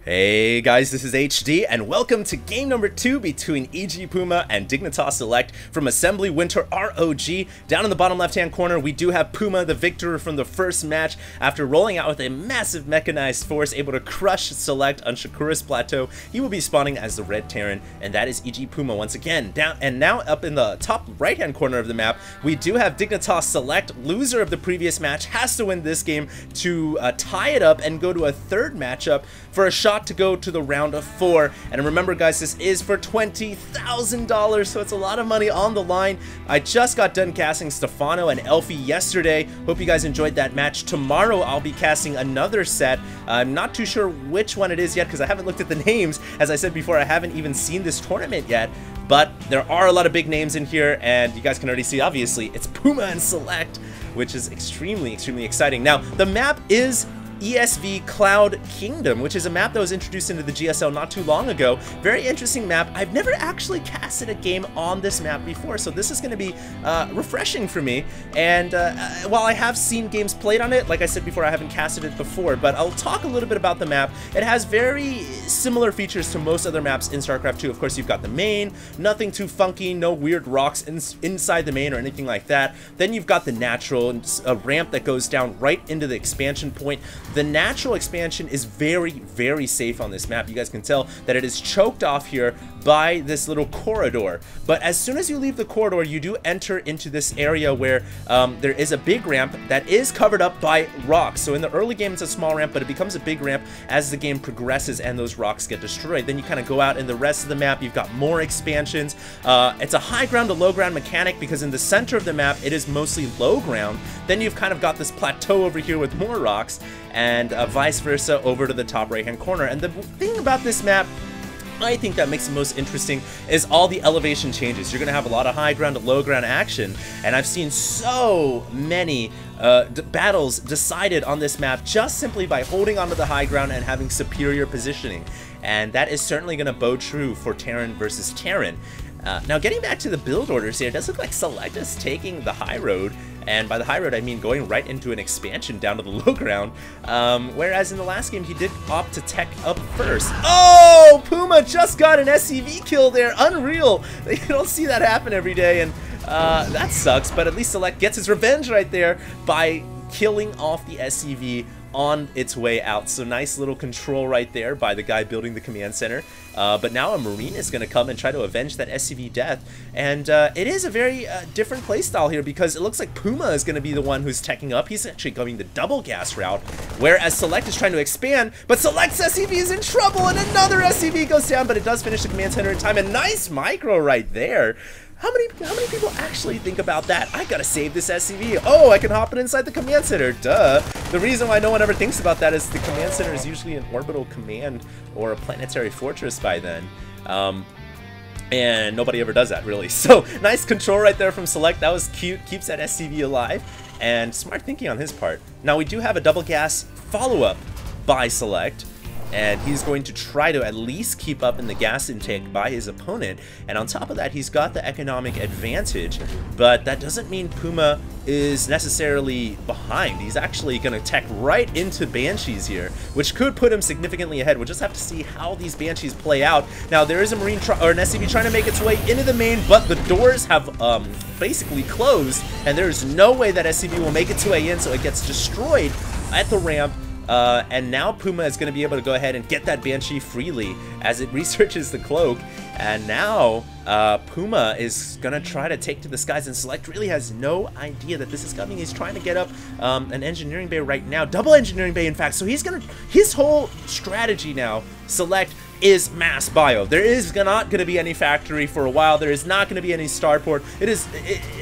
Hey guys, this is HD, and welcome to game number 2 between EG.Puma and d.Select from Assembly Winter ROG. Down in the bottom left-hand corner, we do have Puma, the victor from the first match, after rolling out with a massive mechanized force, able to crush Select on Shakura's plateau. He will be spawning as the Red Terran, and that is EG.Puma once again. Now up in the top right-hand corner of the map, we do have d.Select, loser of the previous match, has to win this game to tie it up and go to a third matchup for a shot to go to the round of 4. And remember guys, this is for $20,000, so it's a lot of money on the line. I just got done casting Stefano and Elfie yesterday. Hope you guys enjoyed that match. Tomorrow I'll be casting another set. I'm not too sure which one it is yet because I haven't looked at the names. As I said before, I haven't even seen this tournament yet, but there are a lot of big names in here, and you guys can already see, obviously, it's Puma and Select, which is extremely exciting. Now, the map is ESV Cloud Kingdom, which is a map that was introduced into the GSL not too long ago. Very interesting map. I've never actually casted a game on this map before, so this is going to be refreshing for me. And while I have seen games played on it, like I said before, I haven't casted it before, but I'll talk a little bit about the map. It has very similar features to most other maps in StarCraft 2. Of course, you've got the main, nothing too funky, no weird rocks inside the main or anything like that. Then you've got the natural, a ramp that goes down right into the expansion point. The natural expansion is very safe on this map. You guys can tell that it is choked off here by this little corridor. But as soon as you leave the corridor, you do enter into this area where there is a big ramp that is covered up by rocks. So in the early game, it's a small ramp, but it becomes a big ramp as the game progresses and those rocks get destroyed. Then you kind of go out in the rest of the map. You've got more expansions. It's a high ground to low ground mechanic because in the center of the map, it is mostly low ground. Then you've kind of got this plateau over here with more rocks, and vice versa over to the top right hand corner. And the thing about this map, I think that makes it most interesting, is all the elevation changes. You're going to have a lot of high ground to low ground action, and I've seen so many battles decided on this map just simply by holding onto the high ground and having superior positioning, and that is certainly going to bode true for Terran versus Terran. Now getting back to the build orders here, it does look like Select is taking the high road, and by the high road I mean going right into an expansion down to the low ground, whereas in the last game he did opt to tech up first. Oh! Puma just got an SCV kill there! Unreal! You don't see that happen every day, and that sucks, but at least Select gets his revenge right there by killing off the SCV on its way out. So nice little control right there by the guy building the command center. But now a Marine is going to come and try to avenge that SCV death. And it is a very different playstyle here because it looks like Puma is going to be the one who's teching up. He's actually going the double gas route, whereas Select is trying to expand, but Select's SCV is in trouble and another SCV goes down, but it does finish the command center in time. And nice micro right there. How many people actually think about that? I gotta save this SCV. Oh, I can hop it inside the command center. Duh. The reason why no one ever thinks about that is the command center is usually an orbital command or a planetary fortress by then. And nobody ever does that, really. So, nice control right there from Select. That was cute. Keeps that SCV alive. And smart thinking on his part. Now, we do have a double gas follow-up by Select, and he's going to try to at least keep up in the gas intake by his opponent. And on top of that, he's got the economic advantage, but that doesn't mean Puma is necessarily behind. He's actually going to tech right into Banshees here, which could put him significantly ahead. We'll just have to see how these Banshees play out. Now, there is a Marine or an SCV trying to make its way into the main, but the doors have basically closed, and there's no way that SCV will make its way in, so it gets destroyed at the ramp. And now Puma is going to be able to go ahead and get that Banshee freely as it researches the cloak. And now Puma is going to try to take to the skies, and Select really has no idea that this is coming. He's trying to get up an engineering bay right now, double engineering bay in fact. So he's going to, his whole strategy now, Select, is mass bio. There is not going to be any factory for a while. There is not going to be any starport. It is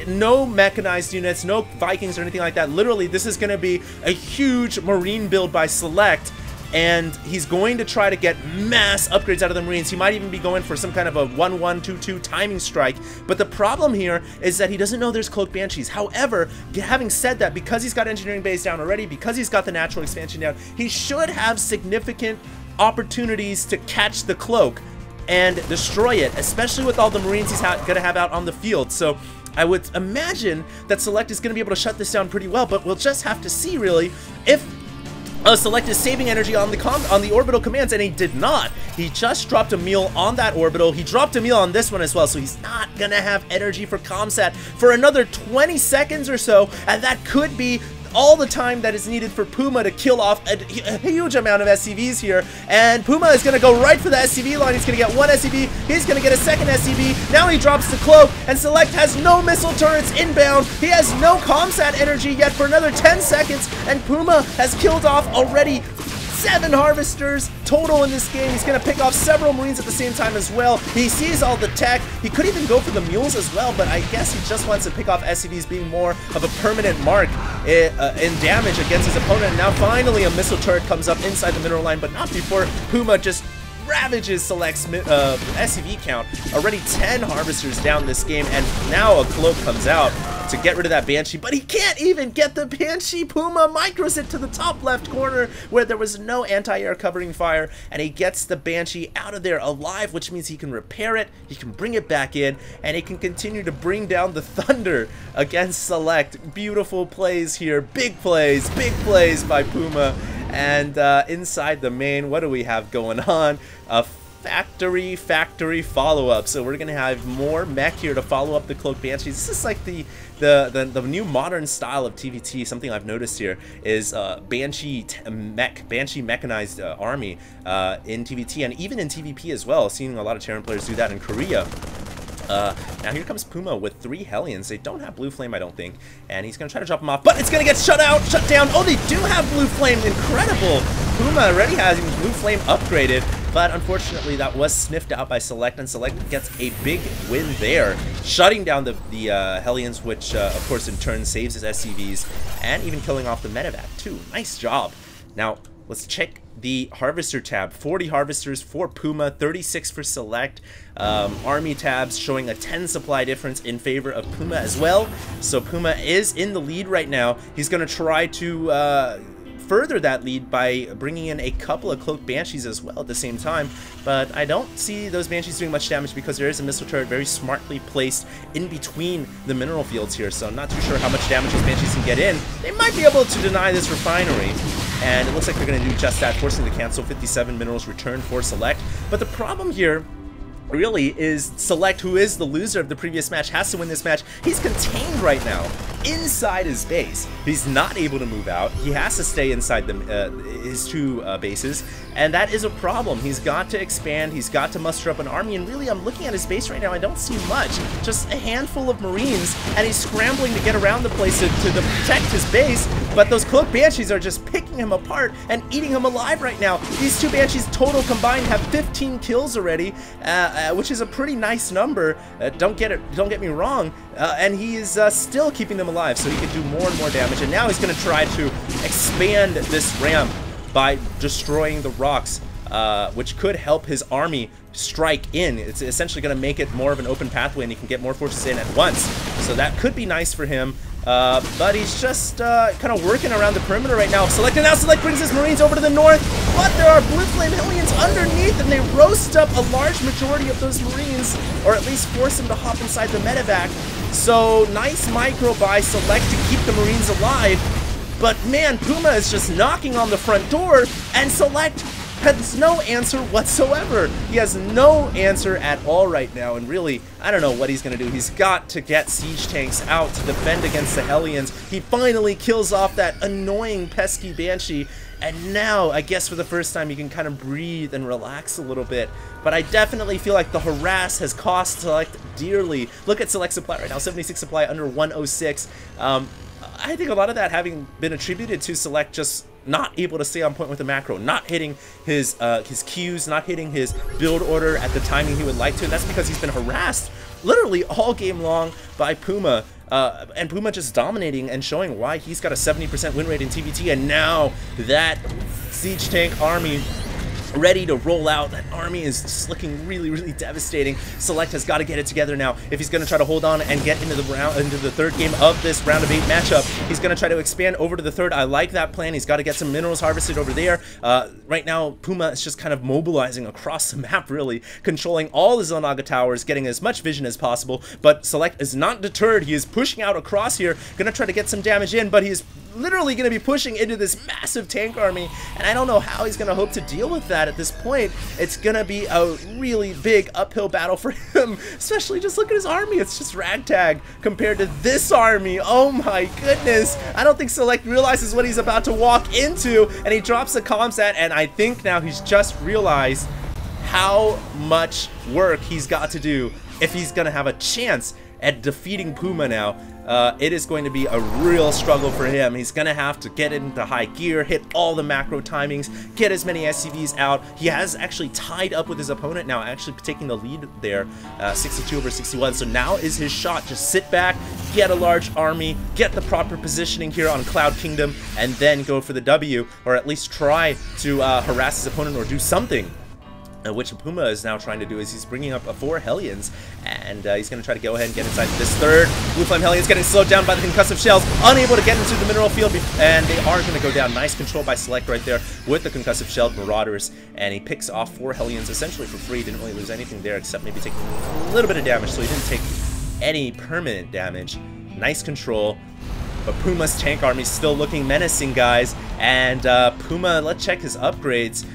no mechanized units, no Vikings or anything like that. Literally, this is going to be a huge Marine build by Select, and he's going to try to get mass upgrades out of the Marines. He might even be going for some kind of a 1-1-2-2 timing strike, but the problem here is that he doesn't know there's cloaked Banshees. However, having said that, because he's got engineering bays down already, because he's got the natural expansion down, he should have significant opportunities to catch the cloak and destroy it, especially with all the Marines he's gonna have out on the field. So I would imagine that Select is gonna be able to shut this down pretty well, but we'll just have to see really if Select is saving energy on the orbital commands, and he did not. He just dropped a meal on that orbital. He dropped a meal on this one as well, so he's not gonna have energy for Comsat for another 20 seconds or so, and that could be all the time that is needed for Puma to kill off a huge amount of SCVs here. And Puma is going to go right for the SCV line. He's going to get one SCV. He's going to get a second SCV. Now he drops the cloak, and Select has no missile turrets inbound. He has no Comsat energy yet for another 10 seconds, and Puma has killed off already 7 harvesters total in this game. He's going to pick off several Marines at the same time as well. He sees all the tech. He could even go for the mules as well, but I guess he just wants to pick off SCVs, being more of a permanent mark in damage against his opponent. And now finally a missile turret comes up inside the mineral line, but not before Puma just ravages Select's SCV count. Already 10 harvesters down this game, and now a cloak comes out to get rid of that Banshee, but he can't even get the Banshee. Puma micros it to the top left corner where there was no anti-air covering fire, and he gets the Banshee out of there alive, which means he can repair it, he can bring it back in, and he can continue to bring down the Thunder against Select. Beautiful plays here, big plays by Puma. And inside the main, what do we have going on? A factory follow-up. So we're gonna have more mech here to follow up the Cloak Banshees. This is like the new modern style of TVT. Something I've noticed here is Banshee mechanized army in TVT, and even in TVP as well. Seeing a lot of Terran players do that in Korea. Now here comes Puma with 3 Hellions. They don't have Blue Flame, I don't think, and he's gonna try to drop them off, but it's gonna get shut down. Oh, they do have Blue Flame. Incredible. Puma already has Blue Flame upgraded, but unfortunately that was sniffed out by Select, and Select gets a big win there, shutting down the Hellions, which of course in turn saves his SCVs, and even killing off the medevac too. Nice job. Now let's check the Harvester tab. 40 Harvesters for Puma, 36 for Select. Army tabs showing a 10 supply difference in favor of Puma as well. So Puma is in the lead right now. He's going to try to further that lead by bringing in a couple of Cloak Banshees as well at the same time, but I don't see those Banshees doing much damage because there is a missile turret very smartly placed in between the mineral fields here, so I'm not too sure how much damage those Banshees can get in. They might be able to deny this refinery, and it looks like they're going to do just that, forcing the cancel. 57 minerals returned for Select, but the problem here really is Select, who is the loser of the previous match, has to win this match. He's contained right now inside his base. He's not able to move out. He has to stay inside his 2 bases, and that is a problem. He's got to expand. He's got to muster up an army, and really I'm looking at his base right now. I don't see much, just a handful of Marines, and he's scrambling to get around the place to protect his base, but those Cloak Banshees are just picking him apart and eating him alive right now. These 2 Banshees total combined have 15 kills already, which is a pretty nice number. Don't get me wrong, and he is still keeping them alive, so he can do more and more damage. And now he's going to try to expand this ramp by destroying the rocks, which could help his army strike in. It's essentially going to make it more of an open pathway, and he can get more forces in at once. So that could be nice for him. But he's just kind of working around the perimeter right now. Select, and now Select brings his Marines over to the north, but there are Blue Flame Hellions underneath, and they roast up a large majority of those Marines, or at least force them to hop inside the medevac. So nice micro by Select to keep the Marines alive, but man, Puma is just knocking on the front door, and Select has no answer whatsoever. He has no answer at all right now, and really, I don't know what he's going to do. He's got to get siege tanks out to defend against the Hellions. He finally kills off that annoying, pesky Banshee, and now, I guess for the first time, you can kind of breathe and relax a little bit. But I definitely feel like the harass has cost Select dearly. Look at Select supply right now, 76 supply, under 106. I think a lot of that having been attributed to Select just not able to stay on point with the macro, not hitting his cues, not hitting his build order at the timing he would like to, and that's because he's been harassed literally all game long by Puma, and Puma just dominating and showing why he's got a 70% win rate in TVT, and now that siege tank army ready to roll out. That army is just looking really, really devastating. Select has got to get it together now if he's going to try to hold on and get into the third game of this round of 8 matchup. He's going to try to expand over to the third. I like that plan. He's got to get some minerals harvested over there. Right now, Puma is just kind of mobilizing across the map, really, controlling all the Xel'Naga towers, getting as much vision as possible, but Select is not deterred. He is pushing out across here, going to try to get some damage in, but he's literally going to be pushing into this massive tank army, and I don't know how he's going to hope to deal with that at this point. It's going to be a really big uphill battle for him, especially just look at his army. It's just ragtag compared to this army. Oh my goodness. I don't think Select realizes what he's about to walk into, and he drops the comm set, and I think now he's just realized how much work he's got to do if he's going to have a chance at defeating Puma now. It is going to be a real struggle for him. He's going to have to get into high gear, hit all the macro timings, get as many SCVs out. He has actually tied up with his opponent now, actually taking the lead there, 62/61. So now is his shot. Just sit back, get a large army, get the proper positioning here on Cloud Kingdom, and then go for the W, or at least try to harass his opponent or do something. Which Puma is now trying to do is he's bringing up 4 Hellions, and he's going to try to go ahead and get inside this third. Blue Flame Hellions getting slowed down by the concussive shells, unable to get into the mineral field, and they are going to go down. Nice control by Select right there with the concussive shelled Marauders, and he picks off 4 Hellions essentially for free. Didn't really lose anything there except maybe taking a little bit of damage, so he didn't take any permanent damage. Nice control. But Puma's tank army still looking menacing, guys. And Puma, let's check his upgrades.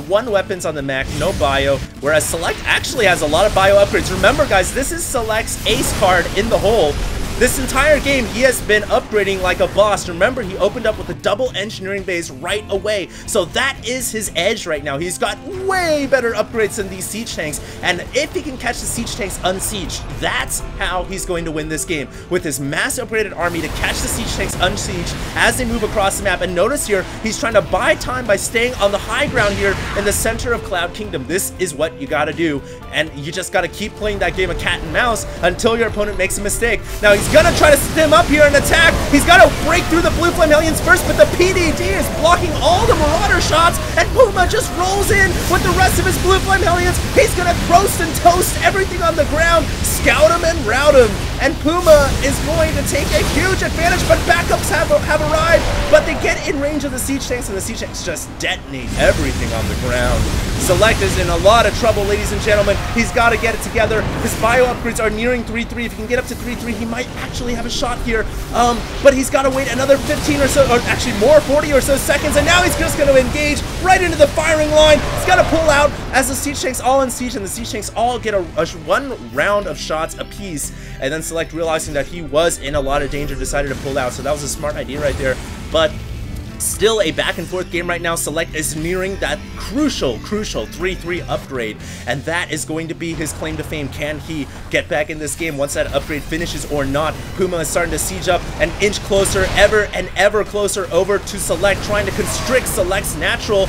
1 weapons on the mech, no bio. Whereas Select actually has a lot of bio upgrades. Remember, guys, this is Select's ace card in the hole. This entire game, he has been upgrading like a boss. Remember, he opened up with a double engineering base right away. So that is his edge right now. He's got way better upgrades than these siege tanks. And if he can catch the siege tanks unsieged, that's how he's going to win this game. With his mass upgraded army to catch the siege tanks unsieged as they move across the map. And notice here, he's trying to buy time by staying on the high ground here in the center of Cloud Kingdom. This is what you gotta do. And you just gotta keep playing that game of cat and mouse until your opponent makes a mistake. Now he's gonna try to stem up here and attack. He's got to break through the Blue Flame Hellions first, but the PDD is blocking all the Marauder shots, and Puma just rolls in with the rest of his Blue Flame Hellions. He's gonna roast and toast everything on the ground, scout him and rout him, and Puma is going to take a huge advantage, but backups have arrived, but they get in range of the siege tanks, and the siege tanks just detonate everything on the ground. Select is in a lot of trouble, ladies and gentlemen. He's got to get it together. His bio upgrades are nearing 3-3. If he can get up to 3-3, he might actually have a shot here. But he's got to wait another 15 or so, or actually more, 40 or so seconds, and now he's just going to engage right into the firing line. He's got to pull out as the siege tanks all in siege, and the siege tanks all get a 1 round of shots apiece. And then Select, realizing that he was in a lot of danger, decided to pull out. So that was a smart idea right there. But still a back and forth game right now. Select is nearing that crucial 3-3 upgrade, and that is going to be his claim to fame. Can he get back in this game once that upgrade finishes or not? Puma is starting to siege up an inch closer, ever and ever closer over to Select, trying to constrict Select's natural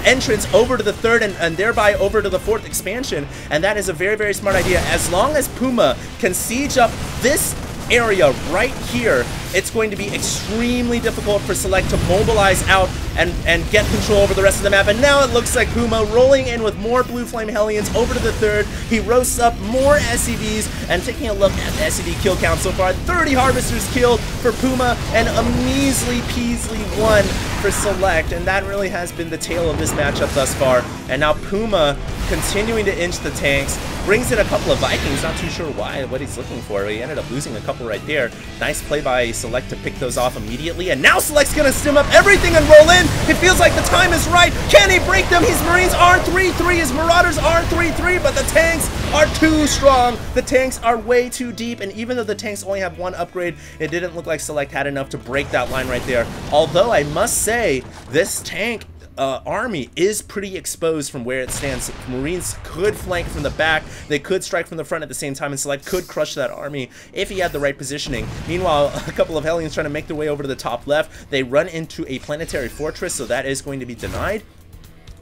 entrance over to the third and thereby over to the 4th expansion, and that is a very, very smart idea. As long as Puma can siege up this area right here, it's going to be extremely difficult for Select to mobilize out and get control over the rest of the map. And now it looks like Puma rolling in with more Blue Flame Hellions over to the 3rd. He roasts up more SCVs, and taking a look at the SCV kill count so far, 30 Harvesters killed for Puma and a measly peasly 1 for Select, and that really has been the tale of this matchup thus far. And now Puma continuing to inch the tanks, brings in a couple of Vikings, not too sure what he's looking for. He ended up losing a couple right there. Nice play by Select to pick those off immediately, and now Select's gonna stim up everything and roll in. It feels like the time is right. Can he break them? His Marines aren't 3-3, his Marauders aren't 3-3, but the tanks are too strong. The tanks are way too deep, and even though the tanks only have 1 upgrade, it didn't look like Select had enough to break that line right there. Although I must say, this tank army is pretty exposed from where it stands. Marines could flank from the back, they could strike from the front at the same time, and Select could crush that army if he had the right positioning. Meanwhile, a couple of Hellions trying to make their way over to the top left. They run into a planetary fortress, so that is going to be denied.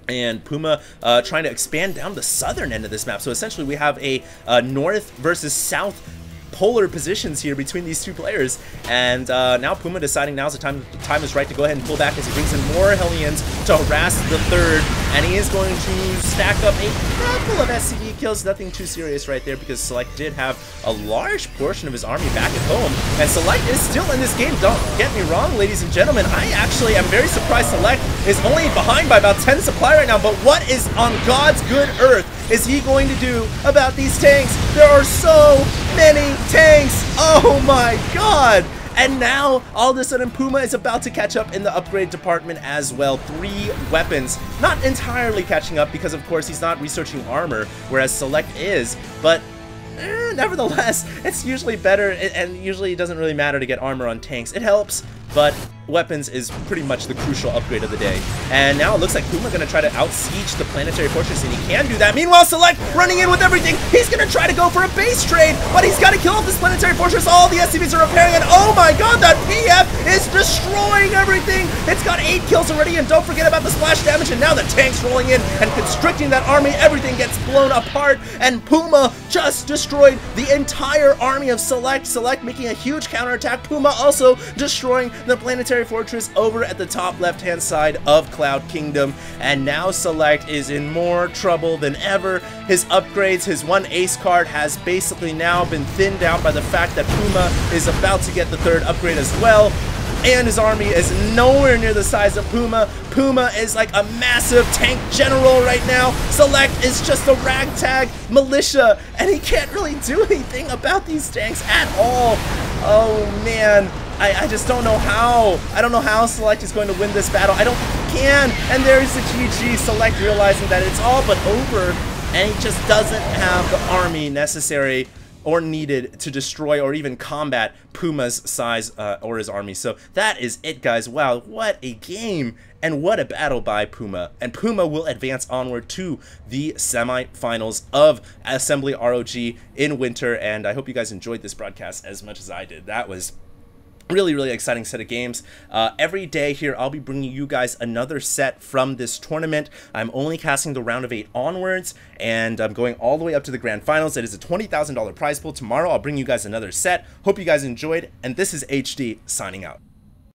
And Puma trying to expand down the southern end of this map. So essentially we have a north versus south polar positions here between these two players. And now Puma deciding now's the time is right to go ahead and pull back as he brings in more Hellions to harass the third. And he is going to stack up a couple of SCV kills. Nothing too serious right there because Select did have a large portion of his army back at home. And Select is still in this game. Don't get me wrong, ladies and gentlemen. I actually am very surprised Select is only behind by about 10 supply right now. But what is on God's good earth is he going to do about these tanks? There are so many tanks. Oh my god. And now, all of a sudden, Puma is about to catch up in the upgrade department as well. 3 weapons. Not entirely catching up because, of course, he's not researching armor, whereas Select is. But nevertheless, it's usually better, and usually it doesn't really matter to get armor on tanks. It helps, but weapons is pretty much the crucial upgrade of the day. And now it looks like Puma gonna try to out-siege the planetary fortress, and he can do that. Meanwhile, Select running in with everything. He's gonna try to go for a base trade, but he's gotta kill off this planetary fortress. All the SCVs are repairing, and oh my god, that PF is destroying everything. It's got 8 kills already, and don't forget about the splash damage, and now the tank's rolling in and constricting that army. Everything gets blown apart, and Puma just destroyed the entire army of Select. Select making a huge counterattack. Puma also destroying the planetary fortress over at the top left-hand side of Cloud Kingdom. And now Select is in more trouble than ever. His upgrades, his 1 ace card has basically now been thinned out by the fact that Puma is about to get the 3rd upgrade as well. And his army is nowhere near the size of Puma. Puma is like a massive tank general right now. Select is just a ragtag militia, and he can't really do anything about these tanks at all. Oh man, I just don't know how. I don't know how Select is going to win this battle. I don't think he can. And there's the GG. Select realizing that it's all but over, and he just doesn't have the army necessary or needed to destroy or even combat Puma's size or his army. So that is it, guys. Wow, what a game and what a battle by Puma. And Puma will advance onward to the semifinals of Assembly ROG in winter. And I hope you guys enjoyed this broadcast as much as I did. That was really exciting set of games. Every day here I'll be bringing you guys another set from this tournament. I'm only casting the round of 8 onwards, and I'm going all the way up to the grand finals. It is a $20,000 prize pool. Tomorrow I'll bring you guys another set. Hope you guys enjoyed, and this is HD signing out.